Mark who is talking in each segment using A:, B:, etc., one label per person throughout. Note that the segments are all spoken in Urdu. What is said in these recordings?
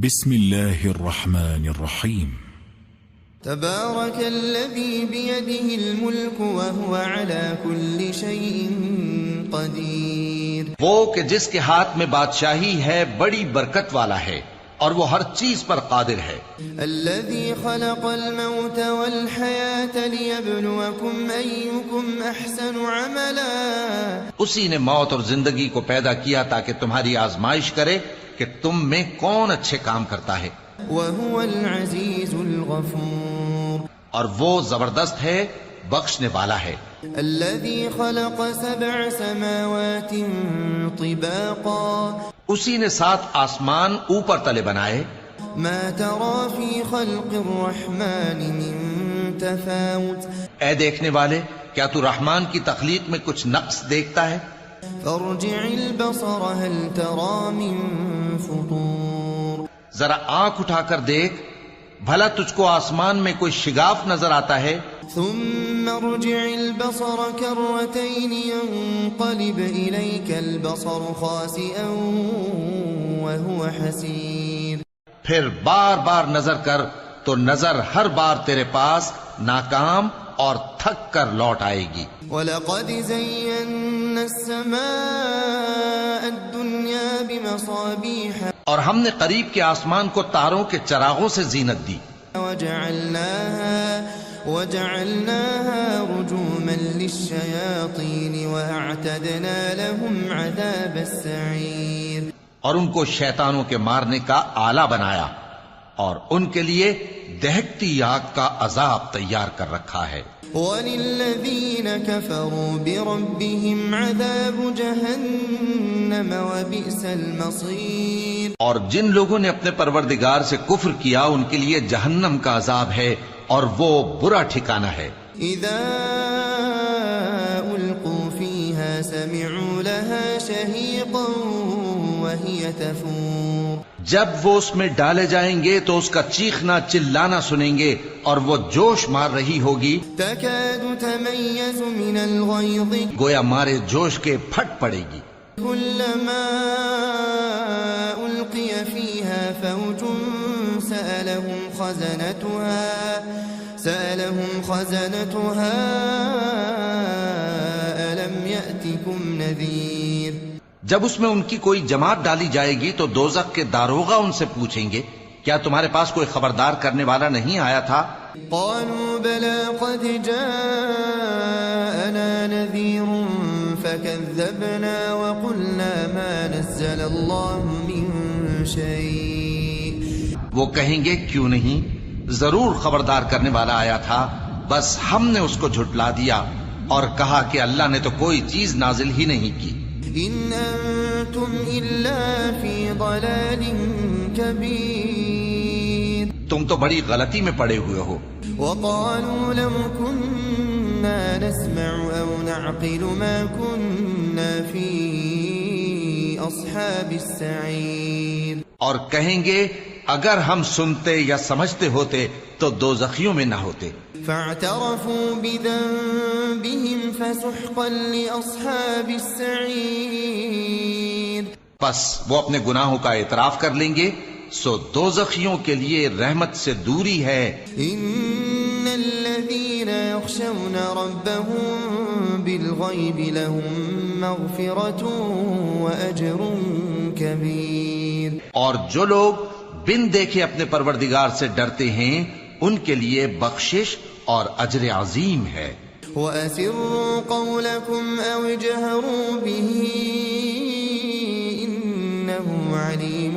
A: بسم الله الرحمن الرحيم.
B: تبارك الذي بيده الملك وهو على كل شيء قدير.
C: وہ کہ جس کے ہاتھ میں بادشاہی ہے بڑی برکت والا ہے اور وہ ہر چیز پر قادر ہے.
B: الذي خلق الموت والحياة ليبلوكم أيكم أحسن عملا.
C: اسی نے موت اور زندگی کو پیدا کیا تاکہ تمہاری آزمائش کرے کہ تم میں کون اچھے کام کرتا ہے.
B: وهو العزيز الغفور.
C: اور وہ زبردست ہے بخشنے والا ہے.
B: الذي خلق 7 سماوات طباقا.
C: اسی نے 7 آسمان اوپر تلے بنائے.
B: ما ترى في خلق الرحمن من تفاوت.
C: اے دیکھنے والے، کیا تو رحمان کی تخلیق میں کچھ نقص دیکھتا ہے؟
B: فارجع البصر هل ترى من فطور.
C: ذرا آنکھ اٹھا کر دیکھ، بھلا تجھ کو آسمان میں کوئی شگاف نظر آتا ہے؟
B: ثم ارجع البصر كرتين ينقلب إليك البصر خاسئا وهو حسير.
C: پھر بار بار نظر کر تو نظر ہر بار تیرے پاس ناکام اور تھک کر لوٹ آئے گی.
B: وَلَقَدْ زَيَّنَّا السَّمَاءَ الدُّنْيَا بِمَصَابِيحَ.
C: اور ہم نے قریب کے آسمان کو تاروں کے چراغوں سے زینت دی.
B: وَجَعَلْنَاهَا رُجُومًا لِلشَّيَاطِينِ وَأَعْتَدْنَا لَهُمْ عَذَابَ السَّعِيرِ.
C: اور ان کو شیطانوں کے مارنے کا آلہ بنایا اور ان کے لیے دہکتی آگ کا عذاب تیار کر رکھا ہے.
B: وَلِلَّذِينَ كَفَرُوا بِرَبِّهِمْ عَذَابُ جَهَنَّمَ وَبِئْسَ الْمَصِيرُ.
C: اور جن لوگوں نے اپنے پروردگار سے کفر کیا ان کے لیے جہنم کا عذاب ہے اور وہ برا ٹھکانہ ہے.
B: اذا القوا فيها سمعوا لها شهيقا وهي تفور.
C: جب وہ اس میں ڈالے جائیں گے تو اس کا چیخنا چلانا سنیں گے اور وہ جوش مار رہی ہوگی.
B: تكاد تميز من الغيظ.
C: گویا مارے جوش کے پھٹ پڑے گی.
B: كلما ألقي فيها فوج سألهم خزنتها ألم يأتكم نذير.
C: جب اس میں ان کی کوئی جماعت ڈالی جائے گی تو دوزخ کے داروغہ ان سے پوچھیں گے کیا تمہارے پاس کوئی خبردار کرنے والا نہیں آیا تھا؟
B: قالوا بلى قد جاءنا نذير فكذبنا وقلنا ما نزل الله من شيء.
C: وہ کہیں گے کیوں نہیں، ضرور خبردار کرنے والا آیا تھا، بس ہم نے اس کو جھٹلا دیا اور کہا کہ اللہ نے تو کوئی چیز نازل ہی نہیں کی.
B: ان انتم الا فی ضلال کبیر.
C: تم تو بڑی غلطی میں پڑے ہوئے ہو.
B: وقالوا لو كنا نسمع او نعقل ما كنا في اصحاب السعیر.
C: اور کہیں گے اگر ہم سنتے یا سمجھتے ہوتے تو دوزخیوں میں نہ ہوتے.
B: فاعترفوا بذنبهم فسحقا لاصحاب السعیر.
C: پس وہ اپنے گناہوں کا اعتراف کر لیں گے سو دوزخیوں کے لیے رحمت سے دوری ہے.
B: ان الذين يخشون ربهم بالغيب لهم مغفرة واجر كبير.
C: اور جو لوگ بن دیکھے اپنے پروردگار سے ڈرتے ہیں ان کے لیے بخشش اور اجر عظیم ہے.
B: وَأَسِرُّوا قَوْلَكُمْ أَوْ اجْهَرُوا بِهِ إِنَّهُ عَلِيمٌ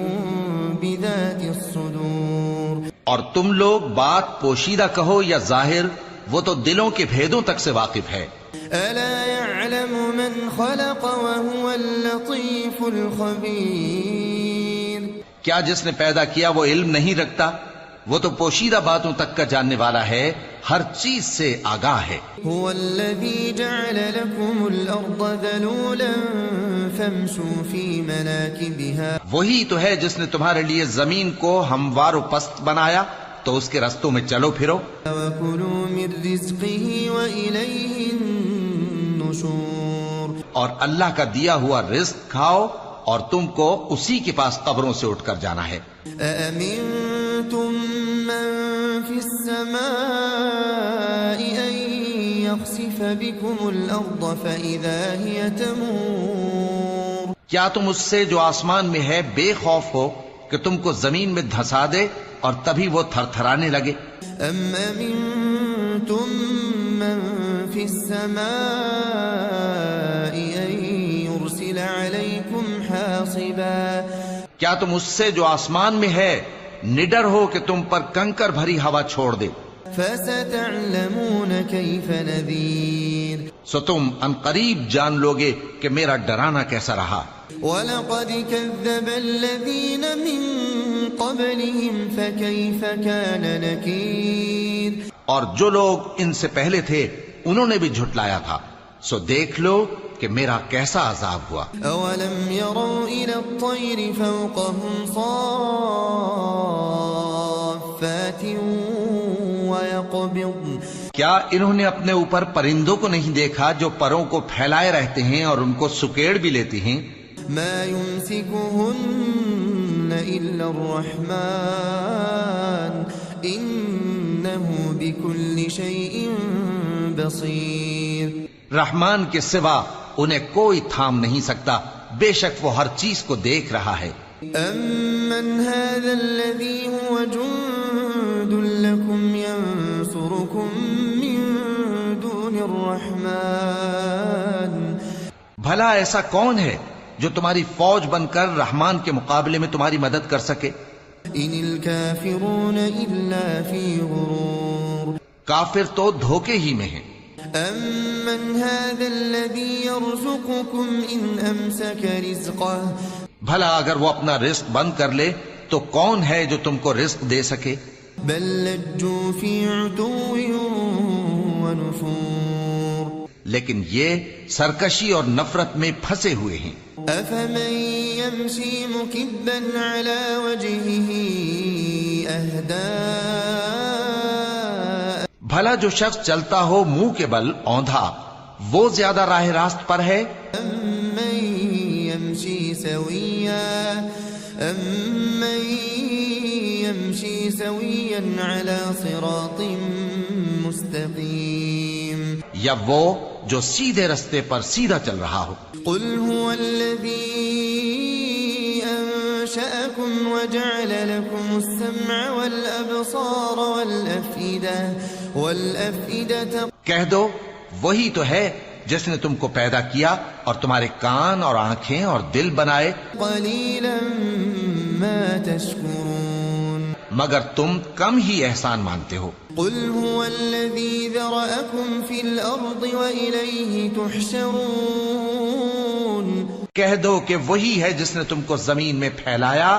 B: بِذَاتِ الصُّدُورِ.
C: اور تم لوگ بات پوشیدہ کہو یا ظاہر، وہ تو دلوں کے بھیدوں تک سے واقف ہے.
B: أَلَا يَعْلَمُ مَنْ خَلَقَ وَهُوَ اللَّطِيفُ الْخَبِيرُ.
C: کیا جس نے پیدا کیا وہ علم نہیں رکھتا؟ وہ تو پوشیدہ باتوں تک کا جاننے والا ہے، ہر چیز سے آگاہ ہے.
B: هو الذي جعل لكم الأرض ذلولا فامشوا في مناكبها.
C: وہی تو ہے جس نے تمہارے لیے زمین کو ہموار و پست بنایا تو اس کے رستوں میں چلو پھرو.
B: وَكُلُوا مِن رِزْقِهِ وَإِلَيْهِ النُّشُورُ.
C: اور اللہ کا دیا ہوا رزق کھاؤ اور تم کو اسی کے پاس قبروں سے اٹھ کر جانا ہے۔
B: أأمنتم من في السماء أن يخسف بكم الأرض فإذا هي تمور؟
C: کیا تم اس سے جو آسمان میں ہے بے خوف ہو کہ تم کو زمین میں دھسا دے اور تبھی وہ تھر تھرانے لگے؟
B: أم أمنتم من في السماء أن يرسل عليكم حاصبا؟
C: کیا تم اس سے جو آسمان میں ہے نڈر ہو کہ تم پر کنکر بھری ہوا چھوڑ دے؟
B: فستعلمون كيف نذير،
C: سو تم ان قریب جان لوگے کہ میرا ڈرانا کیسا رہا۔
B: وَلَقَدْ كَذَّبَ الَّذِينَ مِن قَبْلِهِمْ فَكَيْفَ كَانَ نَكِيرِ،
C: اور جو لوگ ان سے پہلے تھے انہوں نے بھی جھٹلایا تھا، سو دیکھ لو کہ میرا کیسا عذاب ہوا۔
B: أَوَلَمْ يَرَوْا إِلَى الطَّيْرِ فَوْقَهُمْ صَافَّاتٍ وَيَقْبِضْنَ،
C: کیا انہوں نے اپنے اوپر پرندوں کو نہیں دیکھا جو پروں کو پھیلائے رہتے ہیں اور ان کو سکیڑ بھی لیتی ہیں؟
B: مَا يُمْسِكُهُنَّ إِلَّا الرَّحْمَنُ إِنَّهُ بِكُلِّ شَيْءٍ بَصِيرٌ،
C: رحمان کے سوا انہیں کوئی تھام نہیں سکتا، بے شک وہ ہر چیز کو دیکھ رہا ہے۔
B: أَمَّنْ هَذَا الَّذِي هُوَ جُندٌ لَكُمْ يَنصُرُكُم مِّن دُونِ الرَّحْمَنِ،
C: بھلا ایسا کون ہے جو تمہاری فوج بن کر رحمان کے مقابلے میں تمہاری مدد کر سکے؟
B: إِنِ الْكَافِرُونَ إِلَّا فِي غُرُورٍ،
C: کافر تو دھوکے ہی میں ہیں۔
B: أَمَّنْ هَذَا الَّذِي يَرْزُقُكُمْ إِنْ أَمْسَكَ رِزْقَهُ،
C: بھلا اگر وہ اپنا رزق بند کر لے تو کون ہے جو تم کو رزق دے سکے؟
B: بل لجوا في عتو ونفور،
C: لیکن یہ سرکشی اور نفرت میں پھنسے ہوئے ہیں۔
B: أفمن يمشي مكبا على وجهه أهدى،
C: بھلا جو شخص چلتا ہو منہ کے بل اوندھا وہ زیادہ راہ راست پر ہے؟
B: أمن يمشي سويا على صراط مستقيم،
C: یا وہ جو سیدھے رستے پر سیدھا چل رہا ہو؟
B: قل هو الذي أنشأكم وجعل لكم السمع والأبصار والأفئدة،
C: کہہ دو وہی تو ہے جس نے تم کو پیدا کیا اور تمہارے کان اور آنکھیں اور دل بنائے،
B: قليلا ما تشكرون،
C: مگر تم کم ہی احسان مانتے ہو۔
B: قل هو الذي ذرأكم في الأرض وإليه تحشرون،
C: کہہ دو کہ وہی ہے جس نے تم کو زمین میں پھیلایا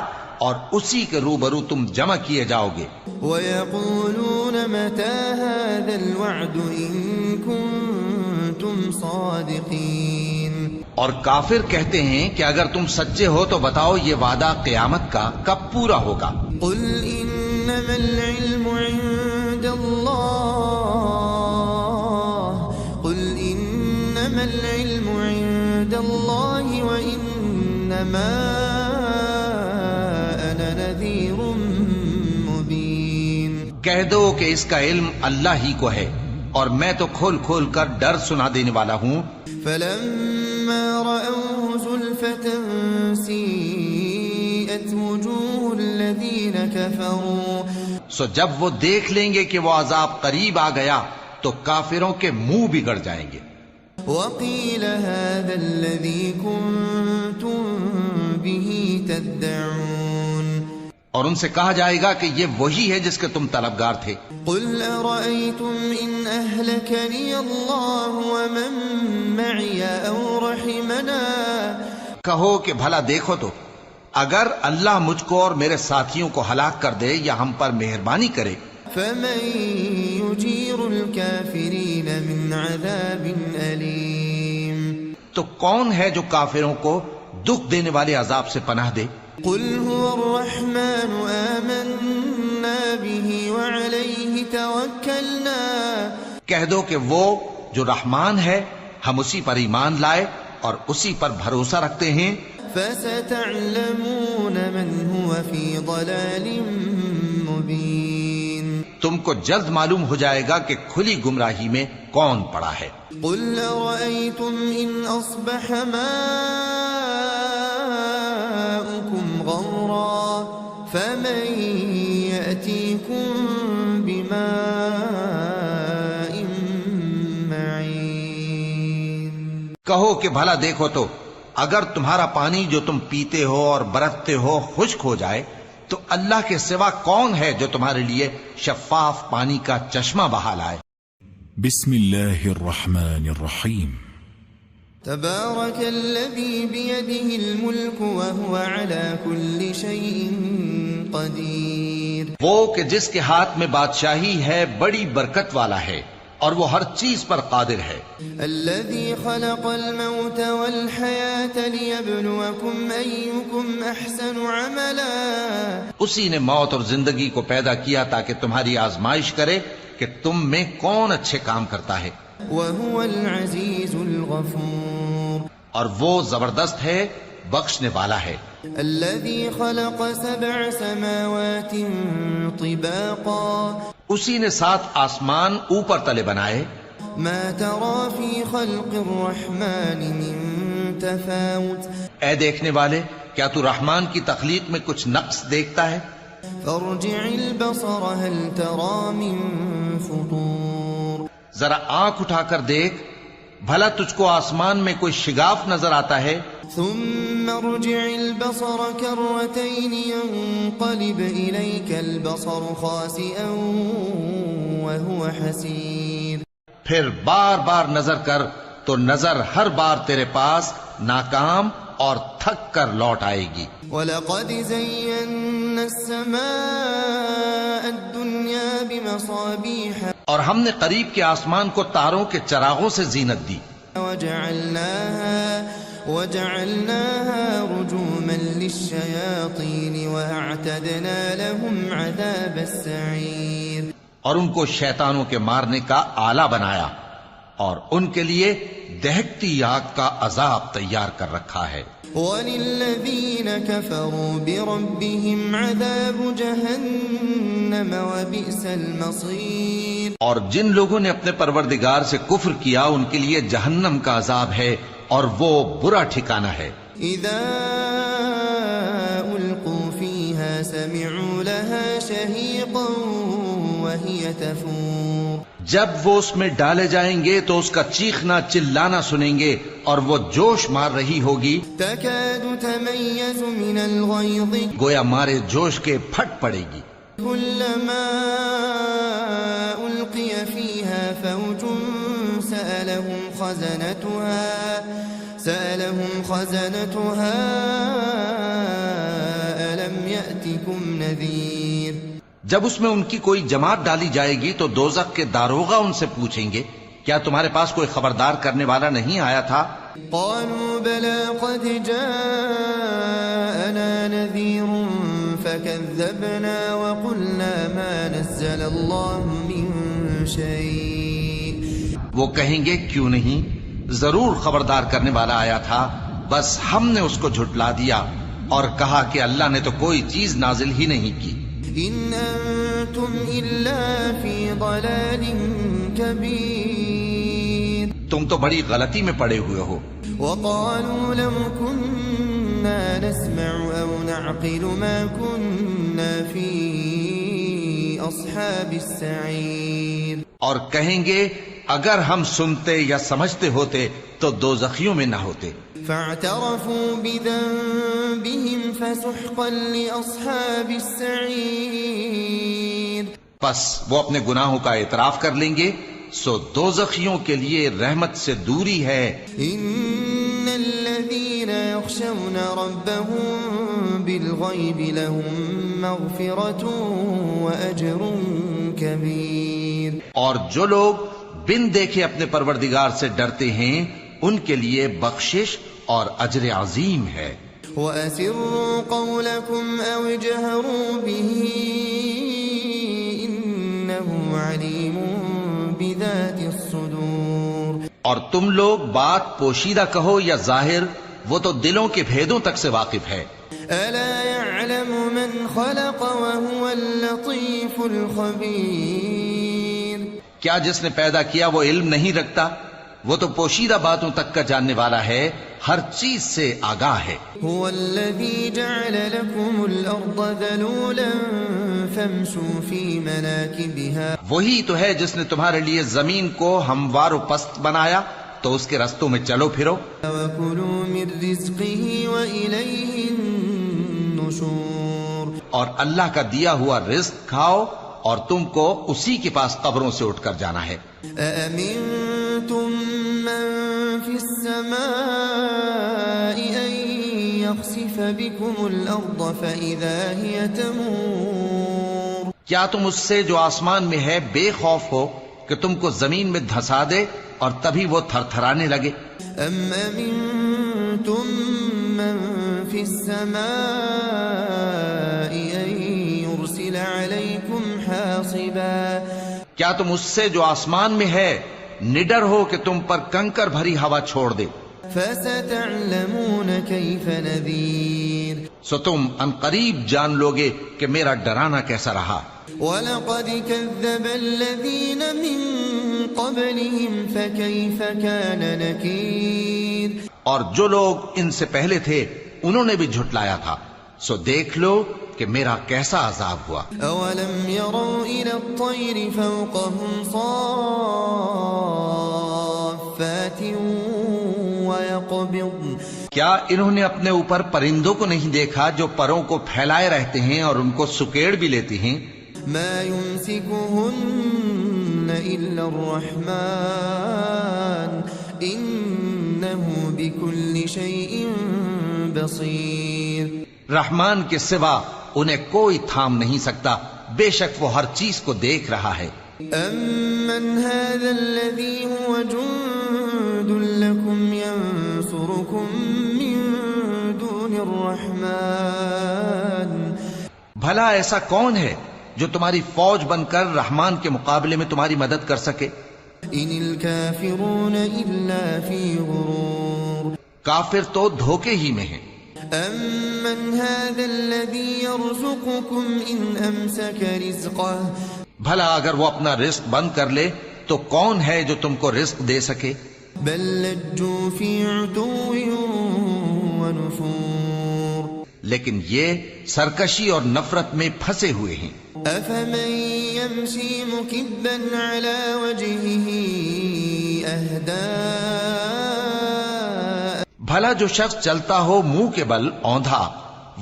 C: اور اسی کے روبرو تم جمع کیے جاؤ گے۔
B: ويقولون متى هذا الوعد إن كنتم صادقين،
C: اور کافر کہتے ہیں کہ اگر تم سچے ہو تو بتاؤ یہ وعدہ قیامت کا کب پورا ہوگا؟
B: قل إنما العلم عند الله، قل إنما العلم عند الله وإنما أنا نذير مبين،
C: کہہ دو کہ اس کا علم اللہ ہی کو ہے اور میں تو کھول کھول کر ڈر سنا دینے والا ہوں۔
B: فلما رأوه زلفة سيئت وجوه الذين كفروا،
C: سو جب وہ دیکھ لیں گے کہ وہ عذاب قریب آ گیا تو کافروں کے منہ بگڑ جائیں گے۔
B: وقيل هذا الذي كنتم به تدعون،
C: اور ان سے کہا جائے گا کہ یہ وہی ہے جس کے تم طلبگار تھے۔
B: قل أرأيتم إن أهلكني الله ومن معي أو رحمنا،
C: کہو کہ بھلا دیکھو تو اگر اللہ مجھ کو اور میرے ساتھیوں کو ہلاک کر دے یا ہم پر مہربانی کرے،
B: فمن يجير الكافرين من عذاب أليم،
C: تو کون ہے جو کافروں کو دکھ دینے والے عذاب سے پناہ دے؟
B: قل هو الرحمن آمنا به وعليه توكلنا،
C: کہہ دو کہ وہ جو رحمان ہے ہم اسی پر ایمان لائے اور اسی پر بھروسہ رکھتے ہیں،
B: فستعلمون من هو في ضلال مبين
C: تم کو جلد معلوم ہو جائے گا کہ کھلی گمراہی میں کون پڑا ہے۔
B: قل أرأيتم إن أصبح ماؤكم غورا فمن يأتيكم بماء معين
C: کہو کہ بھلا دیکھو تو اگر تمہارا پانی جو تم پیتے ہو اور برتتے ہو خشک ہو جائے تو اللہ کے سوا کون ہے جو تمہارے لیے شفاف پانی کا چشمہ بہا لائے۔
A: بسم الله الرحمن الرحيم
B: تبارك الذي بيده الملك وهو على كل شيء قدير
C: وہ کہ جس کے ہاتھ میں بادشاہی ہے بڑی برکت والا ہے اور وہ ہر چیز پر قادر ہے۔
B: الذي خلق الموت والحياة ليبلوكم أيكم أحسن عملا
C: اسی نے موت اور زندگی کو پیدا کیا تاکہ تمہاری آزمائش کرے کہ تم میں کون اچھے کام کرتا ہے،
B: وهو العزيز الغفور
C: اور وہ زبردست ہے بخشنے والا ہے۔
B: الذي خلق 7 سماوات طباقا
C: اسی نے 7 آسمان اوپر تلے بنائے،
B: ما ترى في خلق الرحمن من تفاوت
C: اے دیکھنے والے کیا تو رحمان کی تخلیق میں کچھ نقص دیکھتا ہے؟
B: فارجع البصر هل ترى من فطور
C: ذرا آنکھ اٹھا کر دیکھ بھلا تجھ کو آسمان میں کوئی شگاف نظر آتا ہے؟
B: ثم ارجع البصر كرتين ينقلب إليك البصر خاسئا وهو حسير
C: پھر بار بار نظر کر تو نظر ہر بار تیرے پاس ناکام اور تھک کر لوٹ آئے گی۔
B: وَلَقَدْ زَيَّنَّا السَّمَاءَ الدُّنْيَا بِمَصَابِيحَ
C: اور ہم نے قریب کے آسمان کو تاروں کے چراغوں سے زینت دی،
B: وَجَعَلْنَاهَا رُجُومًا لِلشَّيَاطِينِ وَأَعْتَدْنَا لَهُمْ عَذَابَ السَّعِيرِ
C: اور ان کو شیطانوں کے مارنے کا آلہ بنایا اور ان کے لیے دہکتی آگ کا عذاب تیار کر رکھا ہے۔
B: وَلِلَّذِينَ كَفَرُوا بِرَبِّهِمْ عَذَابُ جَهَنَّمَ وَبِئْسَ الْمَصِيرُ
C: اور جن لوگوں نے اپنے پروردگار سے کفر کیا ان کے لیے جہنم کا عذاب ہے اور وہ برا ٹھکانہ ہے۔
B: اذا القوا فيها سمعوا لها شهيقا وهي تفور
C: جب وہ اس میں ڈالے جائیں گے تو اس کا چیخنا چلانا سنیں گے اور وہ جوش مار رہی ہوگی،
B: تكاد تميز من الغيظ
C: گویا مارے جوش کے پھٹ پڑے گی۔
B: كلما ألقي فيها فوج سألهم خزنتها ألم يأتكم نذير
C: جب اس میں ان کی کوئی جماعت ڈالی جائے گی تو دوزخ کے داروغہ ان سے پوچھیں گے کیا تمہارے پاس کوئی خبردار کرنے والا نہیں آیا تھا؟
B: قالوا بلى قد جاءنا نذير فكذبنا وقلنا ما نزل الله من شيء
C: وہ کہیں گے کیوں نہیں، ضرور خبردار کرنے والا آیا تھا، بس ہم نے اس کو جھٹلا دیا اور کہا کہ اللہ نے تو کوئی چیز نازل ہی نہیں کی۔
B: ان انتم الا فی ضلال کبیر
C: تم تو بڑی غلطی میں پڑے ہوئے ہو۔
B: وقالوا لو كنا نسمع او نعقل ما كنا في اصحاب السعیر
C: اور کہیں گے اگر ہم سنتے یا سمجھتے ہوتے تو دوزخیوں میں نہ ہوتے۔
B: فاعترفوا بذنبهم فسحقا لاصحاب السعیر
C: پس وہ اپنے گناہوں کا اعتراف کر لیں گے، سو دوزخیوں کے لیے رحمت سے دوری ہے۔
B: ان الذين يخشون ربهم بالغيب لهم مغفرة واجر كبير
C: اور جو لوگ بن دیکھے اپنے پروردگار سے ڈرتے ہیں ان کے لیے بخشش اور اجر عظیم ہے۔
B: وَأَسِرُّوا قَوْلَكُمْ أَوْ اجْهَرُوا بِهِ إِنَّهُ عَلِيمٌ بِذَاتِ الصُّدُورِ
C: اور تم لوگ بات پوشیدہ کہو یا ظاہر، وہ تو دلوں کے بھیدوں تک سے واقف ہے۔
B: ألا يعلم من خلق وهو اللطيف الخبير؟
C: کیا جس نے پیدا کیا وہ علم نہیں رکھتا؟ وہ تو پوشیدہ باتوں تک کا جاننے والا ہے، ہر چیز سے آگاہ ہے۔
B: هو الذي جعل لكم الأرض ذلولا فامشوا في مناكبها،
C: وہی تو ہے جس نے تمہارے لیے زمین کو ہموار و پست بنایا، تو اس کے رستوں میں چلو پھرو۔
B: وكلوا من رزقه وإليه النشور،
C: اور اللہ کا دیا ہوا رزق کھاؤ، اور تم کو اسی کے پاس قبروں سے اٹھ کر جانا ہے۔
B: أأمنتم من في السماء أن يخسف بكم الأرض فإذا هي تمور؟
C: کیا تم اس سے جو آسمان میں ہے بے خوف ہو کہ تم کو زمین میں دھسا دے اور تبھی وہ تھر تھرانے لگے؟
B: أم أمنتم من في السماء أن يرسل عليكم حاصبا؟
C: کیا تم اس سے جو آسمان میں ہے نڈر ہو کہ تم پر کنکر بھری ہوا چھوڑ دے؟
B: فستعلمون كيف نذير،
C: سو تم عنقریب جان لوگے کہ میرا ڈرانا کیسا رہا۔
B: وَلَقَدْ كَذَّبَ الَّذِينَ مِن قَبْلِهِمْ فَكَيْفَ كَانَ نَكِيرٌ،
C: اور جو لوگ ان سے پہلے تھے انہوں نے بھی جھٹلایا تھا، سو دیکھ لو کہ میرا کیسا عذاب ہوا۔
B: أَوَلَمْ يَرَوْا إِلَى الطَّيْرِ فَوْقَهُمْ صَافَّاتٍ وَيَقْبِضْنَ،
C: کیا انہوں نے اپنے اوپر پرندوں کو نہیں دیکھا جو پروں کو پھیلائے رہتے ہیں اور ان کو سکیڑ بھی لیتی ہیں؟
B: مَا يُمْسِكُهُنَّ إِلَّا الرَّحْمَنُ إِنَّهُ بِكُلِّ شَيْءٍ بَصِيرٌ،
C: رحمان کے سوا انہیں کوئی تھام نہیں سکتا، بے شک وہ ہر چیز کو دیکھ رہا ہے۔
B: أَمَّنْ هَذَا الَّذِي هُوَ جُندٌ لَكُمْ يَنصُرُكُم مِّن دُونِ الرَّحْمَنِ،
C: بھلا ایسا کون ہے جو تمہاری فوج بن کر رحمان کے مقابلے میں تمہاری مدد کر سکے؟
B: إِنِ الْكَافِرُونَ إِلَّا فِي غُرُورٍ،
C: کافر تو دھوکے ہی میں ہیں۔
B: أَمَّنْ هَذَا الَّذِي يَرْزُقُكُمْ إِنْ أَمْسَكَ رِزْقَهُ،
C: بھلا اگر وہ اپنا رزق بند کر لے تو کون ہے جو تم کو رزق دے سکے؟
B: بل لجوا في عتو ونفور،
C: لیکن یہ سرکشی اور نفرت میں پھنسے ہوئے ہیں۔
B: أفمن يمشي مكبا على وجهه أهدى،
C: بھلا جو شخص چلتا ہو منہ کے بل اوندھا،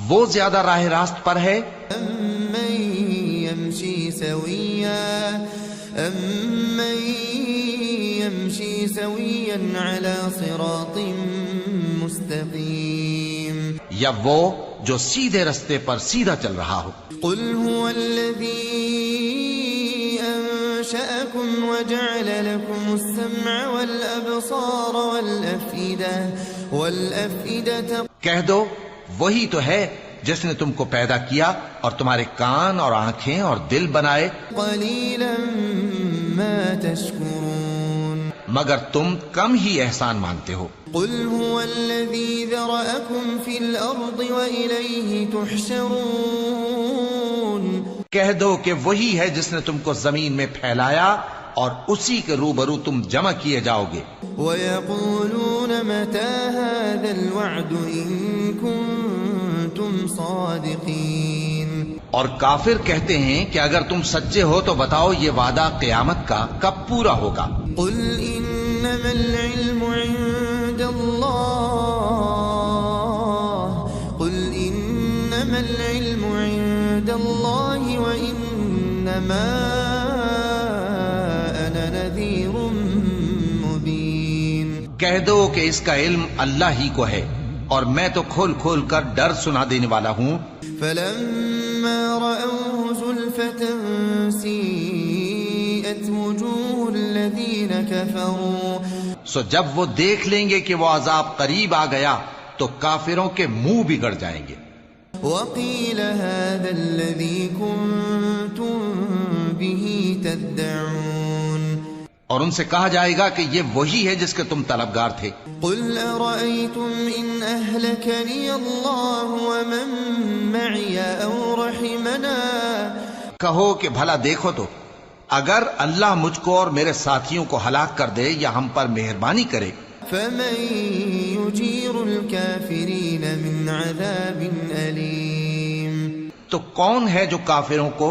C: وہ زیادہ راہ راست پر ہے؟
B: أمن يمشي سويا على صراط مستقيم،
C: یا وہ جو سیدھے رستے پر سیدھا چل رہا ہو؟
B: قل هو الذي أنشأكم وجعل لكم السمع والأبصار والأفئدة،
C: کہہ دو وہی تو ہے جس نے تم کو پیدا کیا اور تمہارے کان اور آنکھیں اور دل بنائے،
B: قليلا ما تشكرون،
C: مگر تم کم ہی احسان مانتے ہو۔
B: قل هو الذي ذرأكم في الأرض وإليه تحشرون،
C: کہہ دو کہ وہی ہے جس نے تم کو زمین میں پھیلایا اور اسی کے روبرو تم جمع کیے جاؤ گے۔
B: ويقولون متى هذا الوعد إن كنتم صادقين،
C: اور کافر کہتے ہیں کہ اگر تم سچے ہو تو بتاؤ یہ وعدہ قیامت کا کب پورا ہوگا؟
B: قل إنما العلم عند الله، قل إنما العلم عند الله وإنما أنا نذير مبين،
C: کہہ دو کہ اس کا علم اللہ ہی کو ہے اور میں تو کھول کھول کر ڈر سنا دینے والا ہوں۔
B: فلما رأوه زلفة سيئت وجوه الذين كفروا،
C: سو جب وہ دیکھ لیں گے کہ وہ عذاب قریب آ گیا تو کافروں کے منہ بگڑ جائیں گے۔
B: وقيل هذا الذي كنتم به تدعون،
C: اور ان سے کہا جائے گا کہ یہ وہی ہے جس کے تم طلبگار تھے۔
B: قل أرأيتم إن أهلكني الله ومن معي أو رحمنا
C: کہو کہ بھلا دیکھو تو اگر اللہ مجھ کو اور میرے ساتھیوں کو ہلاک کر دے یا ہم پر مہربانی کرے
B: فمن يجير الكافرين من عذاب أليم
C: تو کون ہے جو کافروں کو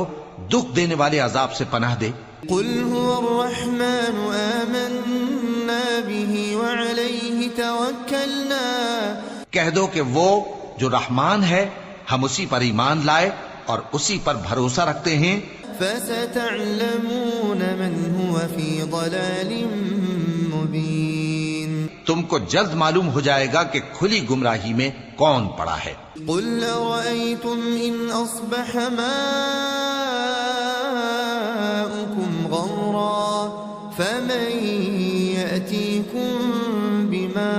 C: دکھ دینے والے عذاب سے پناہ دے؟
B: قل هو الرحمن آمنا به وعليه توكلنا
C: کہہ دو کہ وہ جو رحمان ہے ہم اسی پر ایمان لائے اور اسی پر بھروسہ رکھتے ہیں۔
B: فستعلمون من هو في ضلال مبين
C: تم کو جلد معلوم ہو جائے گا کہ کھلی گمراہی میں کون پڑا ہے۔
B: قل أرأيتم إن أصبح ماؤكم غورا فمن يأتيكم بماء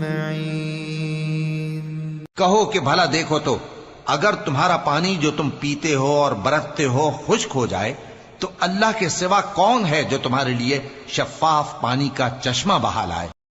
B: معين
C: کہو کہ بھلا دیکھو تو اگر تمہارا پانی جو تم پیتے ہو اور برتتے ہو خشک ہو جائے تو اللہ کے سوا کون ہے جو تمہارے لیے شفاف پانی کا چشمہ بہا لائے؟